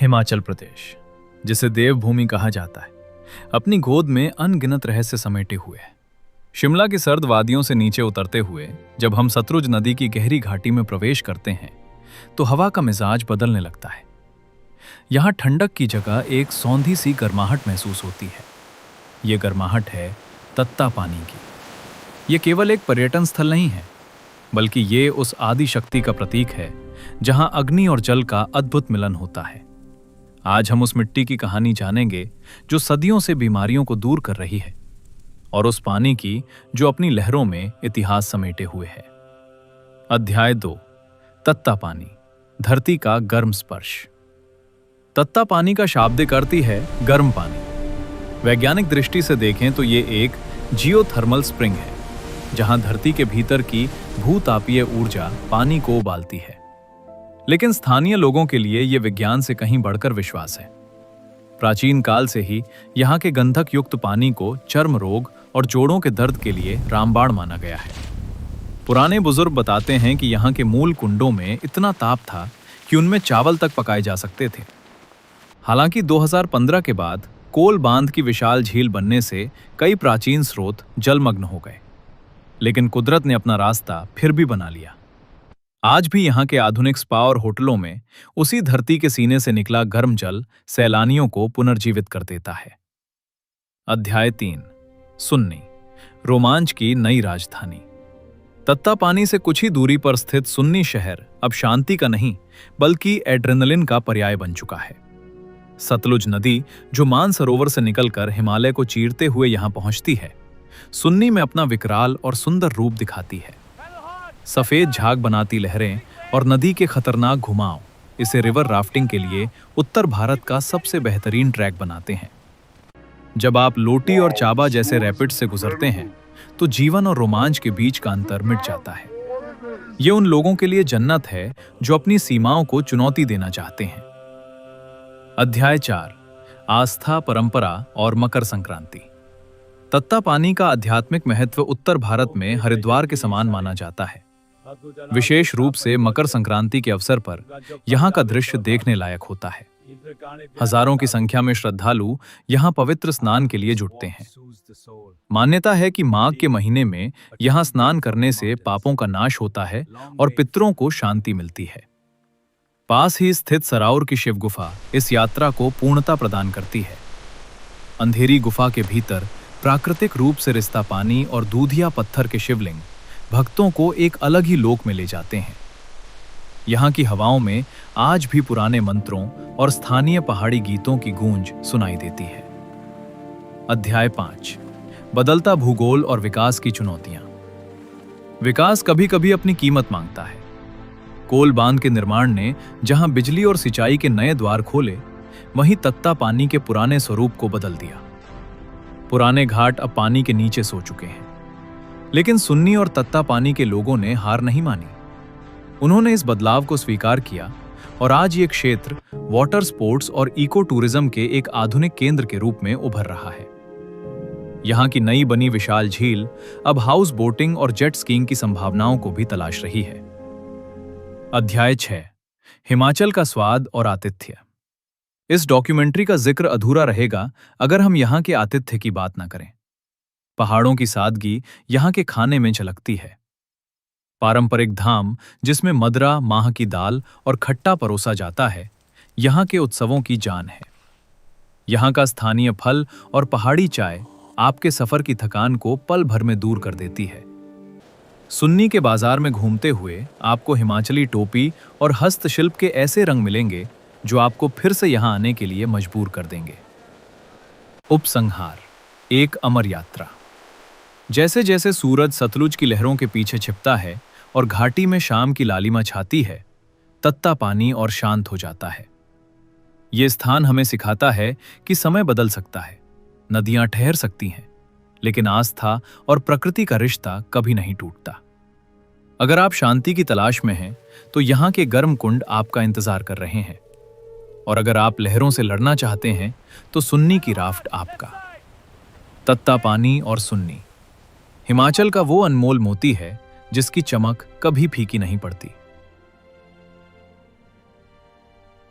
हिमाचल प्रदेश, जिसे देवभूमि कहा जाता है, अपनी गोद में अनगिनत रहस्य समेटे हुए है। शिमला की सर्द वादियों से नीचे उतरते हुए जब हम सतलुज नदी की गहरी घाटी में प्रवेश करते हैं तो हवा का मिजाज बदलने लगता है। यहाँ ठंडक की जगह एक सौंधी सी गर्माहट महसूस होती है। ये गर्माहट है तत्ता पानी की। ये केवल एक पर्यटन स्थल नहीं है, बल्कि ये उस आदि शक्ति का प्रतीक है जहाँ अग्नि और जल का अद्भुत मिलन होता है। आज हम उस मिट्टी की कहानी जानेंगे जो सदियों से बीमारियों को दूर कर रही है, और उस पानी की जो अपनी लहरों में इतिहास समेटे हुए है। अध्याय 2, तत्ता पानी, धरती का गर्म स्पर्श। तत्ता पानी का शाब्दिक अर्थ ही है गर्म पानी। वैज्ञानिक दृष्टि से देखें तो ये एक जियोथर्मल स्प्रिंग है, जहां धरती के भीतर की भूतापीय ऊर्जा पानी को उबालती है। लेकिन स्थानीय लोगों के लिए यह विज्ञान से कहीं बढ़कर विश्वास है। प्राचीन काल से ही यहाँ के गंधक युक्त पानी को चर्म रोग और जोड़ों के दर्द के लिए रामबाण माना गया है। पुराने बुजुर्ग बताते हैं कि यहाँ के मूल कुंडों में इतना ताप था कि उनमें चावल तक पकाए जा सकते थे। हालांकि 2015 के बाद कोल बांध की विशाल झील बनने से कई प्राचीन स्रोत जलमग्न हो गए, लेकिन कुदरत ने अपना रास्ता फिर भी बना लिया। आज भी यहाँ के आधुनिक स्पा और होटलों में उसी धरती के सीने से निकला गर्म जल सैलानियों को पुनर्जीवित कर देता है। अध्याय 3, सुन्नी, रोमांच की नई राजधानी। तत्ता पानी से कुछ ही दूरी पर स्थित सुन्नी शहर अब शांति का नहीं बल्कि एड्रेनलिन का पर्याय बन चुका है। सतलुज नदी जो मानसरोवर से निकलकर हिमालय को चीरते हुए यहाँ पहुंचती है, सुन्नी में अपना विकराल और सुंदर रूप दिखाती है। सफेद झाग बनाती लहरें और नदी के खतरनाक घुमाव इसे रिवर राफ्टिंग के लिए उत्तर भारत का सबसे बेहतरीन ट्रैक बनाते हैं। जब आप लोटी और चाबा जैसे रैपिड्स से गुजरते हैं तो जीवन और रोमांच के बीच का अंतर मिट जाता है। ये उन लोगों के लिए जन्नत है जो अपनी सीमाओं को चुनौती देना चाहते हैं। अध्याय 4, आस्था, परंपरा और मकर संक्रांति। तत्ता पानी का आध्यात्मिक महत्व उत्तर भारत में हरिद्वार के समान माना जाता है। विशेष रूप से मकर संक्रांति के अवसर पर यहाँ का दृश्य देखने लायक होता है। हजारों की संख्या में श्रद्धालु यहाँ पवित्र स्नान के लिए जुटते हैं। मान्यता है कि माघ के महीने में यहाँ स्नान करने से पापों का नाश होता है और पितरों को शांति मिलती है। पास ही स्थित सराउर की शिव गुफा इस यात्रा को पूर्णता प्रदान करती है। अंधेरी गुफा के भीतर प्राकृतिक रूप से रिश्ता पानी और दूधिया पत्थर के शिवलिंग भक्तों को एक अलग ही लोक में ले जाते हैं। यहाँ की हवाओं में आज भी पुराने मंत्रों और स्थानीय पहाड़ी गीतों की गूंज सुनाई देती है। अध्याय 5, बदलता भूगोल और विकास की चुनौतियां। विकास कभी कभी अपनी कीमत मांगता है। कोल बांध के निर्माण ने जहां बिजली और सिंचाई के नए द्वार खोले, वहीं तत्ता पानी के पुराने स्वरूप को बदल दिया। पुराने घाट अब पानी के नीचे सो चुके हैं, लेकिन सुन्नी और तत्ता पानी के लोगों ने हार नहीं मानी। उन्होंने इस बदलाव को स्वीकार किया और आज ये क्षेत्र वाटर स्पोर्ट्स और इको टूरिज्म के एक आधुनिक केंद्र के रूप में उभर रहा है। यहाँ की नई बनी विशाल झील अब हाउस बोटिंग और जेट स्कीइंग की संभावनाओं को भी तलाश रही है। अध्याय 6, हिमाचल का स्वाद और आतिथ्य। इस डॉक्यूमेंट्री का जिक्र अधूरा रहेगा अगर हम यहाँ के आतिथ्य की बात ना करें। पहाड़ों की सादगी यहाँ के खाने में झलकती है। पारंपरिक धाम जिसमें मदरा, माह की दाल और खट्टा परोसा जाता है, यहाँ के उत्सवों की जान है। यहाँ का स्थानीय फल और पहाड़ी चाय आपके सफर की थकान को पल भर में दूर कर देती है। सुन्नी के बाजार में घूमते हुए आपको हिमाचली टोपी और हस्तशिल्प के ऐसे रंग मिलेंगे जो आपको फिर से यहाँ आने के लिए मजबूर कर देंगे। उपसंहार, एक अमर यात्रा। जैसे जैसे सूरज सतलुज की लहरों के पीछे छिपता है और घाटी में शाम की लालिमा छाती है, तत्ता पानी और शांत हो जाता है। ये स्थान हमें सिखाता है कि समय बदल सकता है, नदियां ठहर सकती हैं, लेकिन आस्था और प्रकृति का रिश्ता कभी नहीं टूटता। अगर आप शांति की तलाश में हैं, तो यहाँ के गर्म कुंड आपका इंतजार कर रहे हैं, और अगर आप लहरों से लड़ना चाहते हैं, तो सुन्नी की राफ्ट आपका। तत्ता पानी और सुन्नी, हिमाचल का वो अनमोल मोती है जिसकी चमक कभी फीकी नहीं पड़ती।